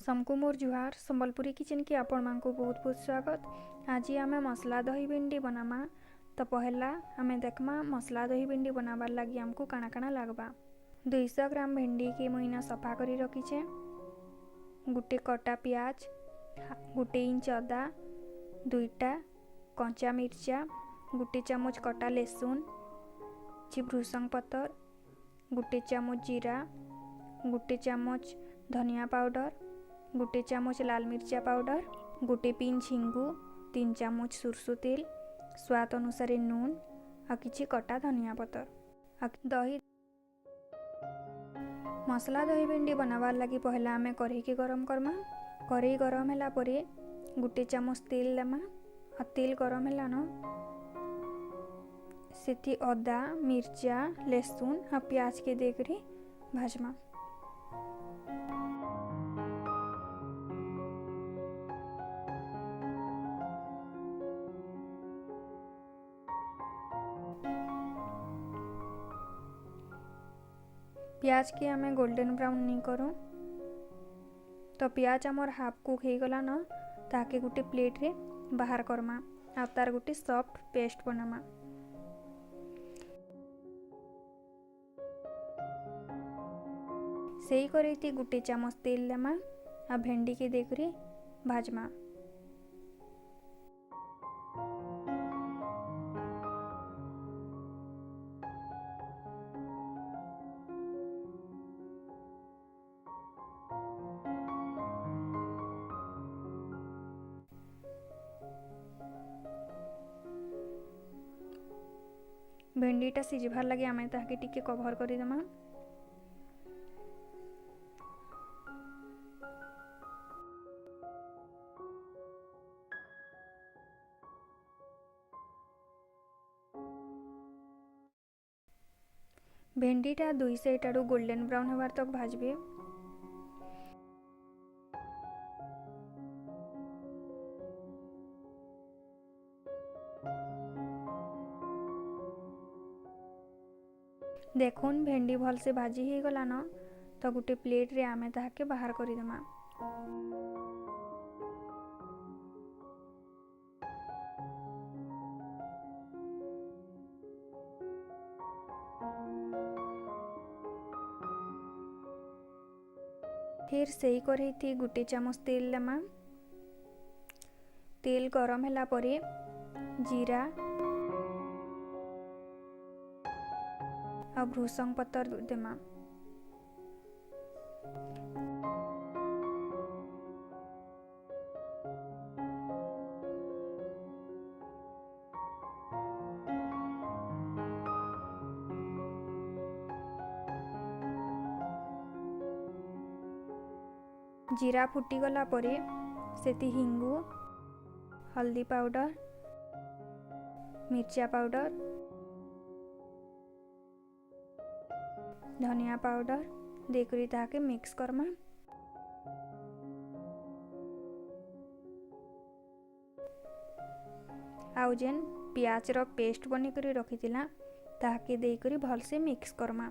समकु मोर जुहार Sambalpuri kitchen की आपण मान को बहुत बहुत स्वागत। आज आम मसला दही भिंडी बनामा। तो पहला आम देखमा मसला दही भिंडी बनाबार लगी आमको काना काना लगवा। 200 ग्राम भिंडी के मुइना सफा करी रखीचे। गुटे कटा प्याज, गुटे इंच अदा, 2टा कंचा मिर्चा, गुटे चामच कटा लहसुन, भृसंग पतर, गुटे चामच जीरा, गुटे चामच धनिया पाउडर, गुटे चामच लाल मिर्चा पाउडर, गुटे पिंच हिंगू, 3 चामच सुरसु तेल, स्वाद अनुसार नून आ किछि कटा धनिया पतर। दही मसला दही भिंडी बनाबार लगी पहला आमे कढ़ई के गरम करमा। कढ़ई गरम होला परे गुटे चामच तेल देमा। आ तेल गरम होला न सेति अदा, मिर्चा, लहसुन आ प्याज के देकरी भाजमा। प्याज के आमे गोल्डन ब्राउन नहीं करूँ। तो प्याज आमर हाफ कुक हो गला न ताके गुटे प्लेट रे बाहर करमा। आ तार गुटे सॉफ्ट पेस्ट बनामा। सही करैती गुटे चामच तेल लेमा। आ भेंडी के देखरी भाजमा। भेंडीटा सिझबार लगे आमे ताके टिके कभर करी देमा। भेंडीटा 2 साइड आड़ू गोल्डन ब्राउन होबार तक भाजबे। देखुन भेंडी भल से भाजी ही गला न तो गुटे प्लेट रे आमे ताके बाहर करी देमा। फिर सही कढ़ई थी गुटे चामच तेल लेमा। तेल गरम होला परे जीरा आ भृसंग पतर देमा। जीरा फुटी गला परे सेति हिंगू, हल्दी पाउडर, मिर्चा पाउडर, धनिया पाउडर देकरी ताके मिक्स करमा। आउ जेन प्याज रो पेस्ट बनी करी रखिथिला ताके देकरी भल से मिक्स करमा।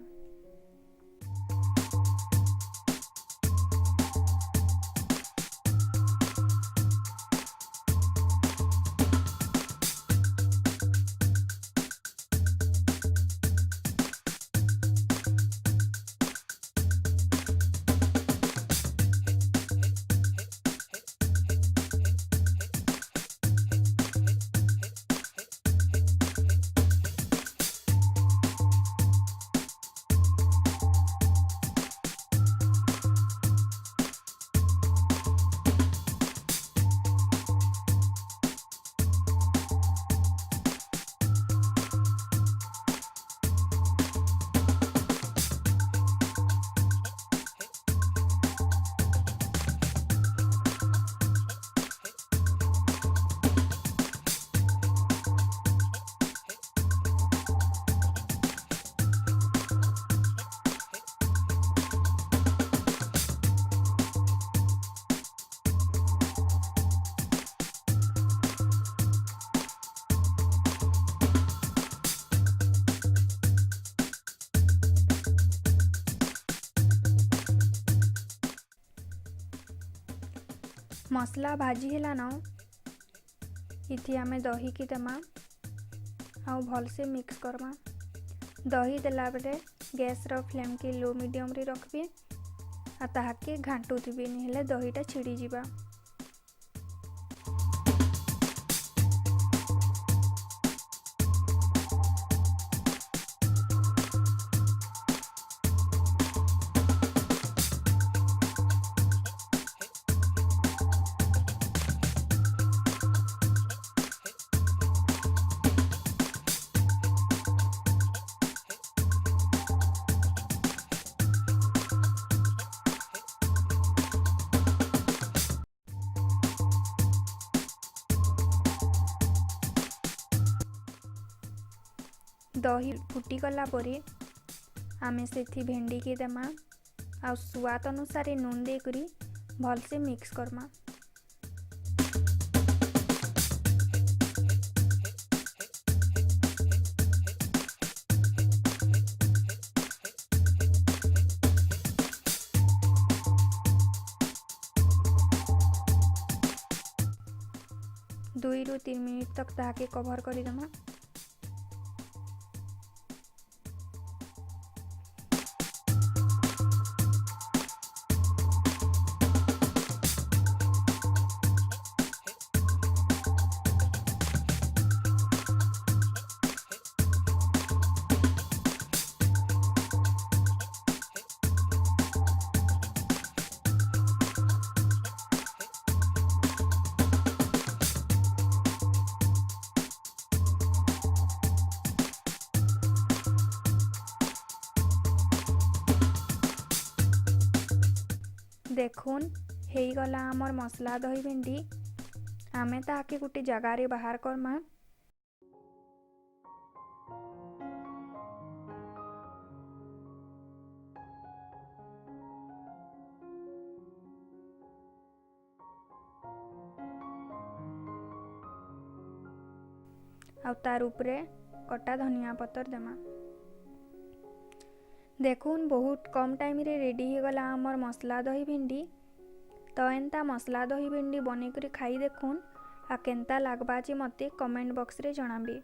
मसला भाजी हेलान इथि आमे दही की देमा आउ भल से मिक्स करमा। दही देला बेले गैस रो फ्लेम की लो मीडियम रे रखबे आ ताहाके घांटुथिबे निहेले दहीटा छिड़ी जिबा। दही फुटी गला परे आमे सेथि भेंडी के देमा आ स्वाद अनुसार नून दे करी भल से मिक्स करमा। दुई रु 3 मिनिट तक ताके कवर करी देमा। देखुन हेई गला आमर मसला दही भेंडी आमे ताके गुटे जगार बाहर करमा। आ तार उपरे कटा धनिया पतर देमा। देखुन बहुत कम टाइम रे रेडी हो गला आमर मसला दही भिंडी। तो एंता मसला दही भिंडी बने करी खाई देखुन आ केंता लागबा जे मते कमेंट बॉक्स रे जणाबी।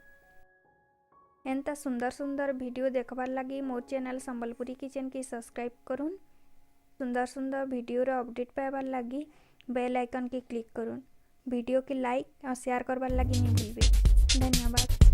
एंता सुंदर सुंदर वीडियो देखबार लगी मोर चैनल संबलपुरी किचन की सब्सक्राइब करुन। सुंदर सुंदर वीडियो रो अपडेट पाइबार लगी बेल आइकन की क्लिक करुन। वीडियो की लाइक और शेयर करबार लगी नहीं भूलबे। धन्यवाद।